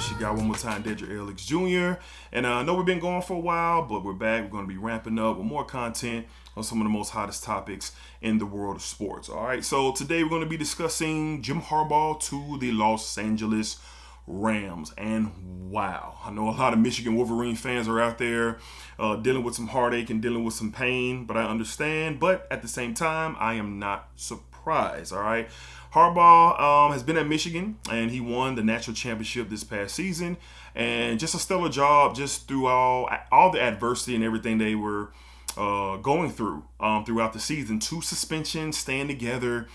It's your guy one more time, Dedrick L, Hicks Jr. And I know we've been going for a while, but we're back. We're going to be ramping up with more content on some of the most hottest topics in the world of sports. All right, so today we're going to be discussing Jim Harbaugh to the Los Angeles Rams. And wow, I know a lot of Michigan Wolverine fans are out there dealing with some heartache and dealing with some pain, but I understand. But at the same time, I am not surprised. All right. Harbaugh has been at Michigan, and he won the national championship this past season, and just a stellar job just through all the adversity and everything they were going through throughout the season. 2 suspensions, staying together,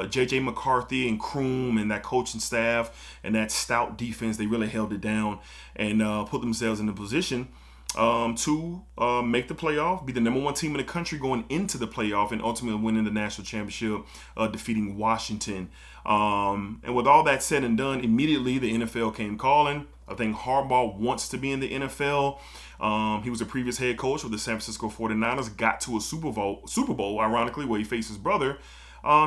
J.J. McCarthy and Kroom and that coaching staff and that stout defense, they really held it down and put themselves in a position to make the playoff, be the number 1 team in the country going into the playoff, and ultimately winning the national championship, defeating Washington. And with all that said and done, immediately the NFL came calling. I think Harbaugh wants to be in the NFL. He was a previous head coach with the San Francisco 49ers, got to a Super Bowl, ironically, where he faced his brother,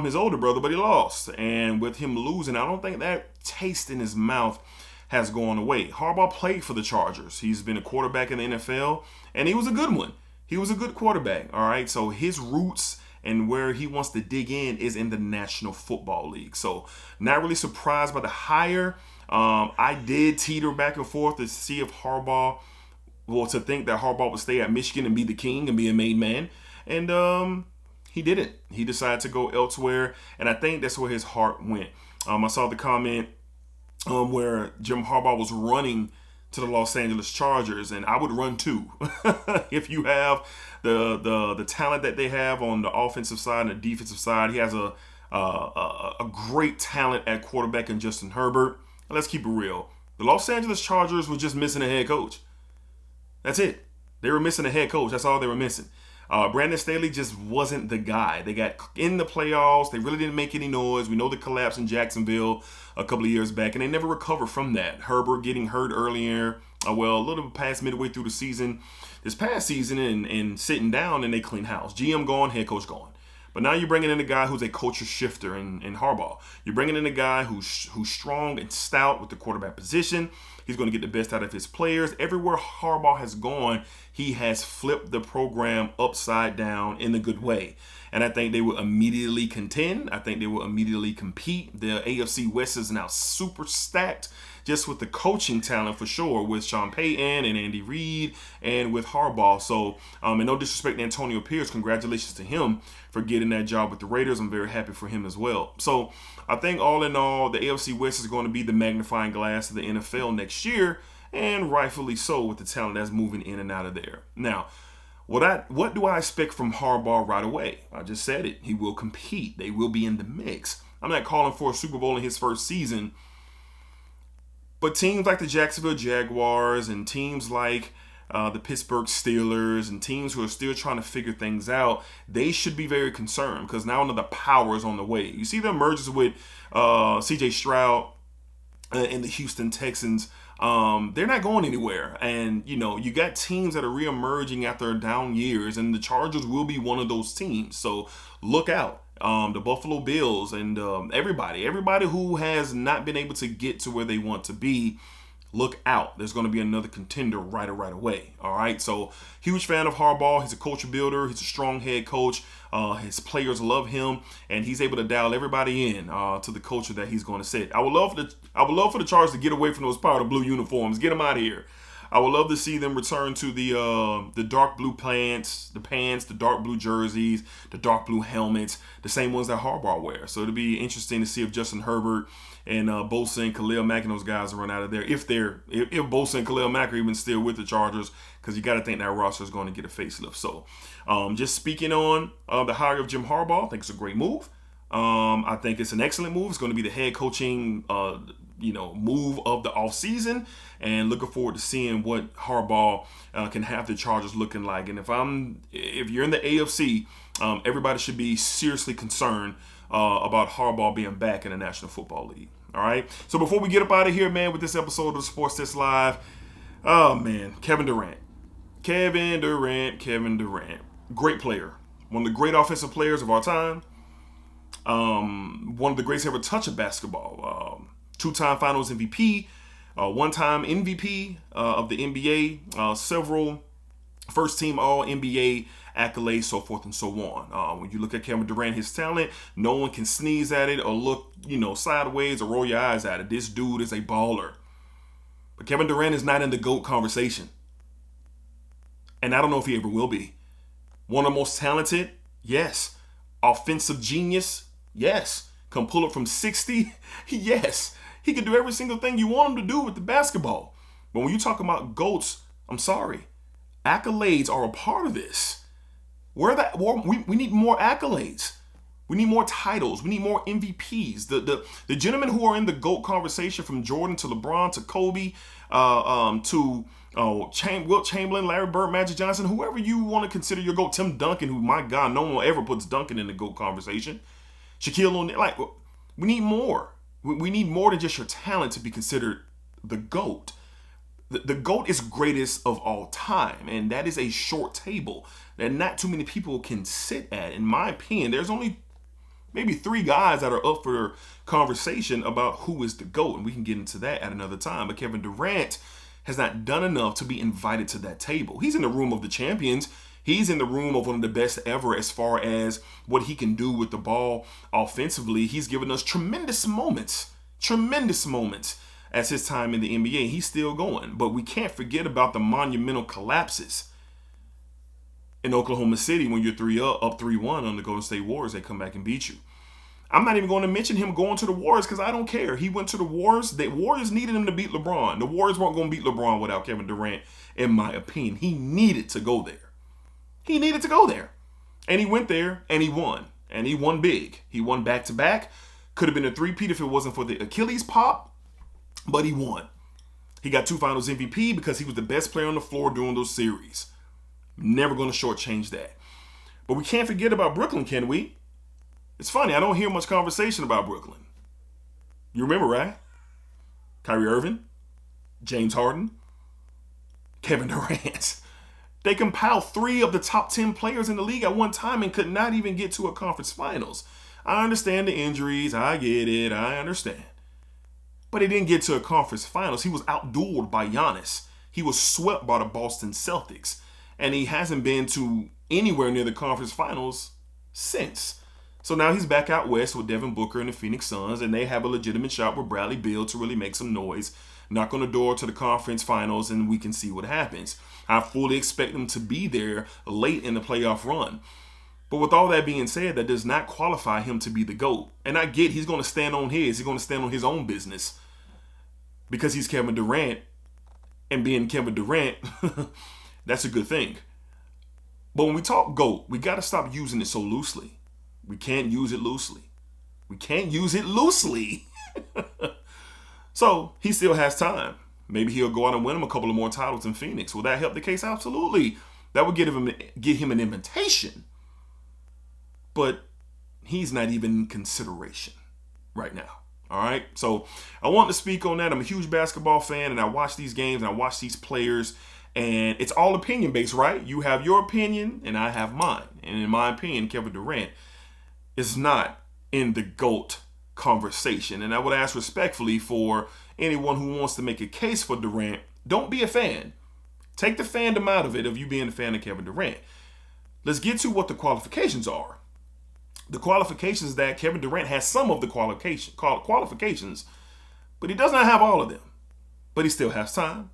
his older brother, but he lost. And with him losing, I don't think that taste in his mouth has gone away. Harbaugh played for the Chargers. He's been a quarterback in the NFL, and he was a good one. He was a good quarterback, all right? So his roots and where he wants to dig in is in the National Football League. So not really surprised by the hire. I did teeter back and forth to see if to think that Harbaugh would stay at Michigan and be the king and be a made man. And he didn't. He decided to go elsewhere, and I think that's where his heart went. I saw the comment where Jim Harbaugh was running to the Los Angeles Chargers, and I would run too. If you have the talent that they have on the offensive side and the defensive side, he has a great talent at quarterback in Justin Herbert. Let's keep it real. The Los Angeles Chargers were just missing a head coach. That's it. They were missing a head coach. That's all they were missing. Brandon Staley just wasn't the guy. They got in the playoffs. They really didn't make any noise. We know the collapse in Jacksonville a couple of years back, and they never recovered from that. Herbert getting hurt earlier, a little bit past midway through the season, this past season, and sitting down, and they clean house. GM gone, head coach gone. But now you're bringing in a guy who's a culture shifter in Harbaugh. You're bringing in a guy who's strong and stout with the quarterback position. He's going to get the best out of his players. Everywhere Harbaugh has gone, he has flipped the program upside down in a good way. And I think they will immediately contend. I think they will immediately compete. The AFC West is now super stacked, just with the coaching talent for sure, with Sean Payton and Andy Reid and with Harbaugh. So, and no disrespect to Antonio Pierce, congratulations to him for getting that job with the Raiders. I'm very happy for him as well. So I think all in all, the AFC West is going to be the magnifying glass of the NFL next year, and rightfully so with the talent that's moving in and out of there. Now, what do I expect from Harbaugh right away? I just said it. He will compete. They will be in the mix. I'm not calling for a Super Bowl in his first season, but teams like the Jacksonville Jaguars and teams like the Pittsburgh Steelers and teams who are still trying to figure things out, they should be very concerned because now another power is on the way. You see the emergence with C.J. Stroud and the Houston Texans. They're not going anywhere. And, you got teams that are reemerging after down years, and the Chargers will be one of those teams. So look out. The Buffalo Bills and everybody who has not been able to get to where they want to be, look out. There's going to be another contender right away. All right. So huge fan of Harbaugh. He's a culture builder. He's a strong head coach. His players love him, and he's able to dial everybody in to the culture that he's going to set. I would love for the Chargers to get away from those powder blue uniforms. Get them out of here. I would love to see them return to the dark blue pants, the dark blue jerseys, the dark blue helmets, the same ones that Harbaugh wears. So it'll be interesting to see if Justin Herbert and Bosa and Khalil Mack and those guys run out of there. If Bosa and Khalil Mack are even still with the Chargers, because you got to think that roster is going to get a facelift. So just speaking on the hire of Jim Harbaugh, I think it's a great move. I think it's an excellent move. It's going to be the head coaching move of the offseason, and looking forward to seeing what Harbaugh can have the Chargers looking like. And if you're in the AFC, everybody should be seriously concerned about Harbaugh being back in the National Football League. All right. So before we get up out of here, man, with this episode of the Sports Test Live, oh man, Kevin Durant, great player, one of the great offensive players of our time. One of the greats ever touch a basketball. 2-time Finals MVP. one-time MVP of the NBA, several first-team All-NBA accolades, so forth and so on. When you look at Kevin Durant, his talent, no one can sneeze at it or look, sideways or roll your eyes at it. This dude is a baller. But Kevin Durant is not in the GOAT conversation. And I don't know if he ever will be. One of the most talented? Yes. Offensive genius? Yes. Can pull it from 60? Yes. He can do every single thing you want him to do with the basketball. But when you talk about GOATs, I'm sorry. Accolades are a part of this. We need more accolades. We need more titles. We need more MVPs. The gentlemen who are in the GOAT conversation, from Jordan to LeBron to Kobe to Wilt Chamberlain, Larry Bird, Magic Johnson, whoever you want to consider your GOAT, Tim Duncan, who, my God, no one ever puts Duncan in the GOAT conversation. Shaquille O'Neal, we need more. We need more than just your talent to be considered the GOAT. The GOAT is greatest of all time, and that is a short table that not too many people can sit at. In my opinion, there's only maybe 3 guys that are up for conversation about who is the GOAT, and we can get into that at another time. But Kevin Durant has not done enough to be invited to that table. He's in the room of the champions. He's in the room of one of the best ever as far as what he can do with the ball offensively. He's given us tremendous moments as his time in the NBA. He's still going. But we can't forget about the monumental collapses in Oklahoma City when you're up 3-1 on the Golden State Warriors. They come back and beat you. I'm not even going to mention him going to the Warriors because I don't care. He went to the Warriors. The Warriors needed him to beat LeBron. The Warriors weren't going to beat LeBron without Kevin Durant, in my opinion. He needed to go there. And he went there and he won. And he won big. He won back-to-back. Could have been a three-peat if it wasn't for the Achilles pop. But he won. He got 2 Finals MVP because he was the best player on the floor during those series. Never going to shortchange that. But we can't forget about Brooklyn, can we? It's funny, I don't hear much conversation about Brooklyn. You remember, right? Kyrie Irving, James Harden, Kevin Durant. They compiled 3 of the top 10 players in the league at one time and could not even get to a conference finals. I understand the injuries. I get it. I understand. But he didn't get to a conference finals. He was outdueled by Giannis. He was swept by the Boston Celtics. And he hasn't been to anywhere near the conference finals since. So now he's back out west with Devin Booker and the Phoenix Suns, and they have a legitimate shot with Bradley Beal to really make some noise, knock on the door to the conference finals, and we can see what happens. I fully expect them to be there late in the playoff run. But with all that being said, that does not qualify him to be the GOAT. And I get he's going to stand on his. He's going to stand on his own business because he's Kevin Durant. And being Kevin Durant, that's a good thing. But when we talk GOAT, we got to stop using it so loosely. We can't use it loosely. So he still has time. Maybe he'll go out and win him a couple of more titles in Phoenix. Will that help the case? Absolutely. That would get him an invitation. But he's not even in consideration right now. All right. So I want to speak on that. I'm a huge basketball fan, and I watch these games and I watch these players, and it's all opinion based, right? You have your opinion and I have mine. And in my opinion, Kevin Durant is not in the GOAT conversation. And I would ask respectfully for anyone who wants to make a case for Durant, don't be a fan. Take the fandom out of it of you being a fan of Kevin Durant. Let's get to what the qualifications are. The qualifications is that Kevin Durant has some of the qualifications, but he does not have all of them. But he still has time.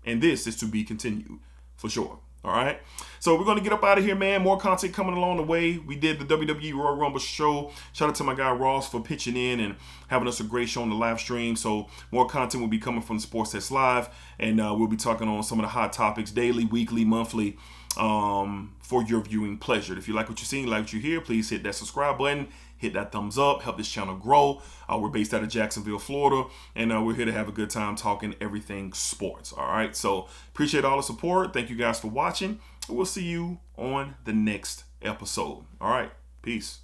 And this is to be continued for sure. All right. So we're going to get up out of here, man. More content coming along the way. We did the WWE Royal Rumble show. Shout out to my guy Ross for pitching in and having us a great show on the live stream. So more content will be coming from Sports Test Live. And we'll be talking on some of the hot topics daily, weekly, monthly for your viewing pleasure. If you like what you're seeing, like what you hear, please hit that subscribe button. Hit that thumbs up. Help this channel grow. We're based out of Jacksonville, Florida, and we're here to have a good time talking everything sports. All right. So appreciate all the support. Thank you guys for watching. We'll see you on the next episode. All right. Peace.